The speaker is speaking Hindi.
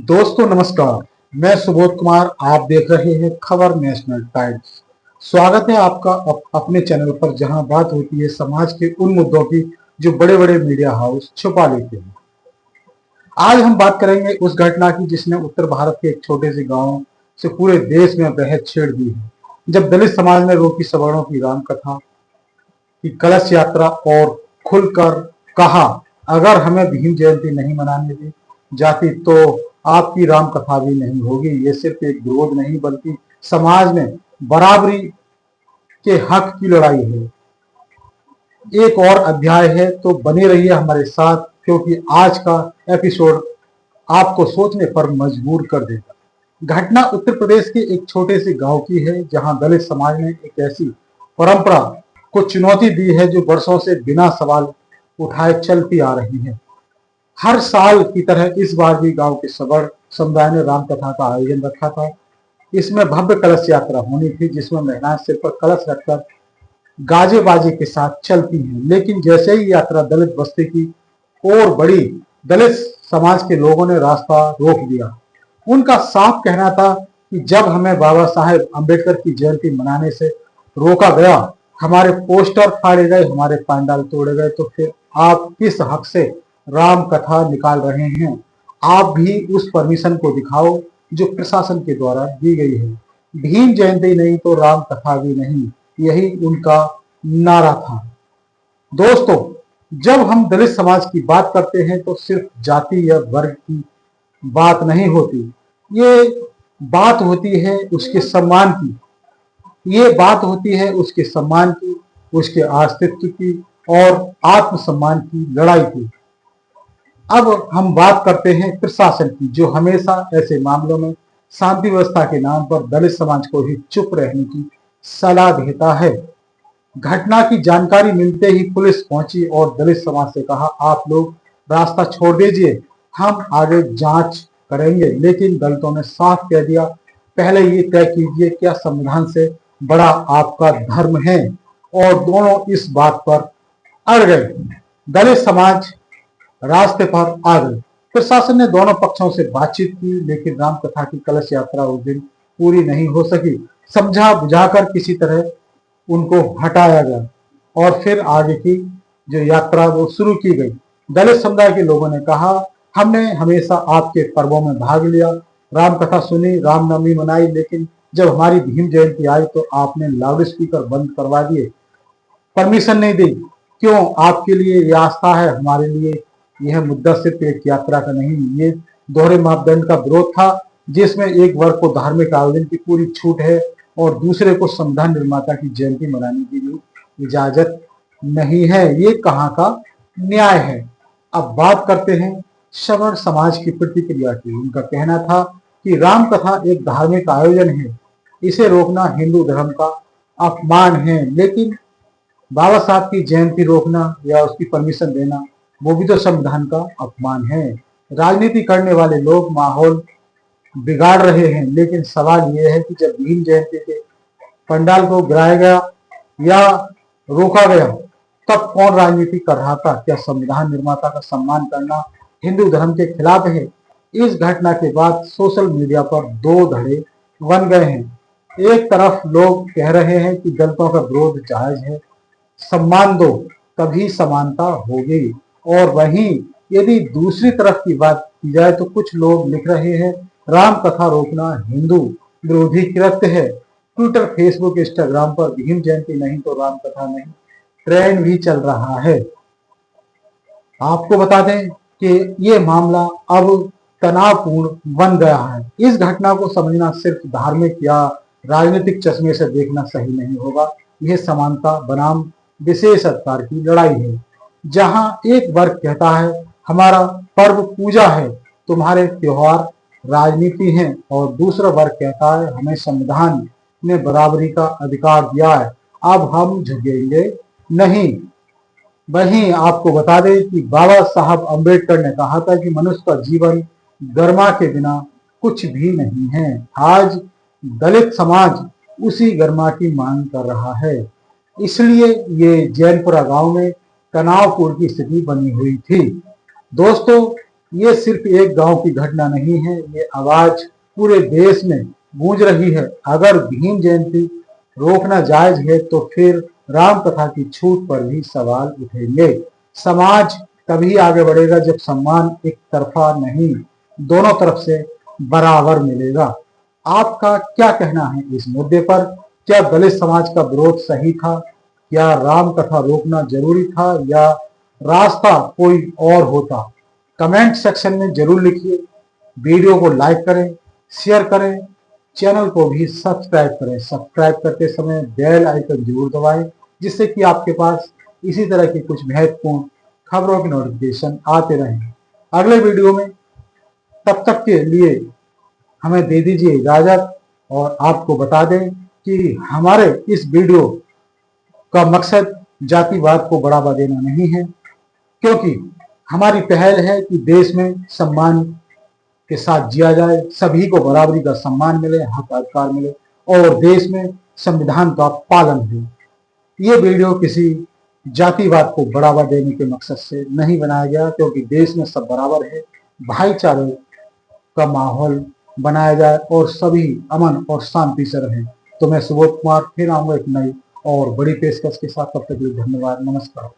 दोस्तों नमस्कार। मैं सुबोध कुमार, आप देख रहे हैं खबर नेशनल टाइम्स। स्वागत है आपका अपने चैनल पर, जहां बात होती है समाज के उन मुद्दों की जो बड़े बड़े मीडिया हाउस छुपा लेते हैं। आज हम बात करेंगे उस घटना की जिसने उत्तर भारत के एक छोटे से गांव से पूरे देश में बहस छेड़ दी है। जब दलित समाज ने रोकी सवर्णों की राम कथा की कलश यात्रा और खुलकर कहा, अगर हमें भीम जयंती नहीं मनाने दी जाती तो आपकी राम कथा भी नहीं होगी। ये सिर्फ एक विरोध नहीं बल्कि समाज में बराबरी के हक की लड़ाई है। एक और अध्याय है, तो बने रहिए हमारे साथ, क्योंकि आज का एपिसोड आपको सोचने पर मजबूर कर देगा। घटना उत्तर प्रदेश के एक छोटे से गांव की है, जहां दलित समाज ने एक ऐसी परंपरा को चुनौती दी है जो वर्षों से बिना सवाल उठाए चलती आ रही है। हर साल की तरह इस बार भी गांव के सवर्ण समुदाय ने राम कथा का आयोजन रखा था। इसमें भव्य कलश यात्रा होनी थी, जिसमें महिलाएं सिर पर कलश रखकर गाजे बाजे के साथ चलती हैं। लेकिन जैसे ही यात्रा दलित बस्ती की ओर बढ़ी, दलित समाज के लोगों ने रास्ता रोक दिया। उनका साफ कहना था कि जब हमें बाबा साहेब अम्बेडकर की जयंती मनाने से रोका गया, हमारे पोस्टर फाड़े गए, हमारे पंडाल तोड़े गए, तो फिर आप किस हक से राम कथा निकाल रहे हैं? आप भी उस परमिशन को दिखाओ जो प्रशासन के द्वारा दी गई है। भीम जयंती नहीं तो राम कथा भी नहीं, यही उनका नारा था। दोस्तों, जब हम दलित समाज की बात करते हैं तो सिर्फ जाति या वर्ग की बात नहीं होती, ये बात होती है उसके सम्मान की। ये बात होती है उसके सम्मान की, उसके अस्तित्व की और आत्मसम्मान की लड़ाई की। अब हम बात करते हैं प्रशासन की, जो हमेशा ऐसे मामलों में शांति व्यवस्था के नाम पर दलित समाज को ही चुप रहने की सलाह देता है। घटना की जानकारी मिलते ही पुलिस पहुंची और दलित समाज से कहा, आप लोग रास्ता छोड़ दीजिए, हम आगे जांच करेंगे। लेकिन दलितों ने साफ कह दिया, पहले ये तय कीजिए क्या संविधान से बड़ा आपका धर्म है, और दोनों इस बात पर अड़ गए। दलित समाज रास्ते पर आ गए। प्रशासन ने दोनों पक्षों से बातचीत की, लेकिन राम कथा की कलश यात्रा उस दिन पूरी नहीं हो सकी। समझा बुझाकर किसी तरह उनको हटाया गया और फिर आगे की जो यात्रा वो शुरू की गई। दलित समुदाय के लोगों ने कहा, हमने हमेशा आपके पर्वों में भाग लिया, राम कथा सुनी, रामनवमी मनाई, लेकिन जब हमारी भीम जयंती आई तो आपने लाउड स्पीकर बंद करवा दिए, परमिशन नहीं दी। क्यों? आपके लिए ये आस्था है, हमारे लिए यह मुद्दा सिर्फ एक यात्रा का नहीं, ये दोहरे मापदंड का विरोध था, जिसमें एक वर्ग को धार्मिक आयोजन की पूरी छूट है और दूसरे को संविधान निर्माता की जयंती मनाने की भी इजाजत नहीं है। ये कहाँ का न्याय है? अब बात करते हैं सवर्ण समाज की प्रतिक्रिया की। उनका कहना था कि राम कथा एक धार्मिक आयोजन है, इसे रोकना हिंदू धर्म का अपमान है। लेकिन बाबा साहब की जयंती रोकना या उसकी परमिशन देना, वो भी तो संविधान का अपमान है। राजनीति करने वाले लोग माहौल बिगाड़ रहे हैं, लेकिन सवाल यह है कि जब भीम जयंती के पंडाल को गिराया गया या रोका गया, तब कौन राजनीति कर रहा था? क्या संविधान निर्माता का सम्मान करना हिंदू धर्म के खिलाफ है? इस घटना के बाद सोशल मीडिया पर दो धड़े बन गए हैं। एक तरफ लोग कह रहे हैं कि दलितों का विरोध जायज है, सम्मान दो तभी समानता होगी, और वहीं यदि दूसरी तरफ की बात की जाए तो कुछ लोग लिख रहे हैं, राम कथा रोकना हिंदू विरोधी कृत्य है। ट्विटर, फेसबुक, इंस्टाग्राम पर भीम जयंती नहीं तो राम कथा नहीं ट्रेंड भी चल रहा है। आपको बता दें कि ये मामला अब तनावपूर्ण बन गया है। इस घटना को समझना सिर्फ धार्मिक या राजनीतिक चश्मे से देखना सही नहीं होगा। यह समानता बनाम विशेष अधिकार की लड़ाई है, जहां एक वर्ग कहता है हमारा पर्व पूजा है, तुम्हारे त्योहार राजनीति है, और दूसरा वर्ग कहता है हमें संविधान ने बराबरी का अधिकार दिया है, अब हम झुकेंगे नहीं। वहीं आपको बता दें कि बाबा साहब अम्बेडकर ने कहा था कि मनुष्य का जीवन गर्मा के बिना कुछ भी नहीं है। आज दलित समाज उसी गर्मा की मांग कर रहा है। इसलिए ये जैनपुरा गांव में तनावपूर्ण की स्थिति बनी हुई थी। दोस्तों, ये सिर्फ एक गांव की घटना नहीं है, ये आवाज पूरे देश में गूंज रही है। अगर भीम जयंती रोकना जायज है तो फिर राम कथा की छूट पर भी सवाल उठेंगे। समाज तभी आगे बढ़ेगा जब सम्मान एक तरफा नहीं, दोनों तरफ से बराबर मिलेगा। आपका क्या कहना है इस मुद्दे पर? क्या दलित समाज का विरोध सही था? क्या राम कथा रोकना जरूरी था या रास्ता कोई और होता? कमेंट सेक्शन में जरूर लिखिए। वीडियो को लाइक करें, शेयर करें, चैनल को भी सब्सक्राइब करें। सब्सक्राइब करते समय बेल आइकन जरूर दबाएं, जिससे कि आपके पास इसी तरह की कुछ महत्वपूर्ण खबरों की नोटिफिकेशन आते रहें। अगले वीडियो में, तब तक के लिए हमें दे दीजिए इजाजत और आपको बता दें कि हमारे इस वीडियो का मकसद जातिवाद को बढ़ावा देना नहीं है, क्योंकि हमारी पहल है कि देश में सम्मान के साथ जिया जाए, सभी को बराबरी का सम्मान मिले, हक अधिकार मिले और देश में संविधान का पालन हो। ये वीडियो किसी जातिवाद को बढ़ावा देने के मकसद से नहीं बनाया गया, क्योंकि देश में सब बराबर है, भाईचारे का माहौल बनाया जाए और सभी अमन और शांति से रहें। तो मैं सुबोध कुमार फिर आऊंगा एक नई और बड़ी पेशकश के साथ। तब तक के लिए धन्यवाद, नमस्कार।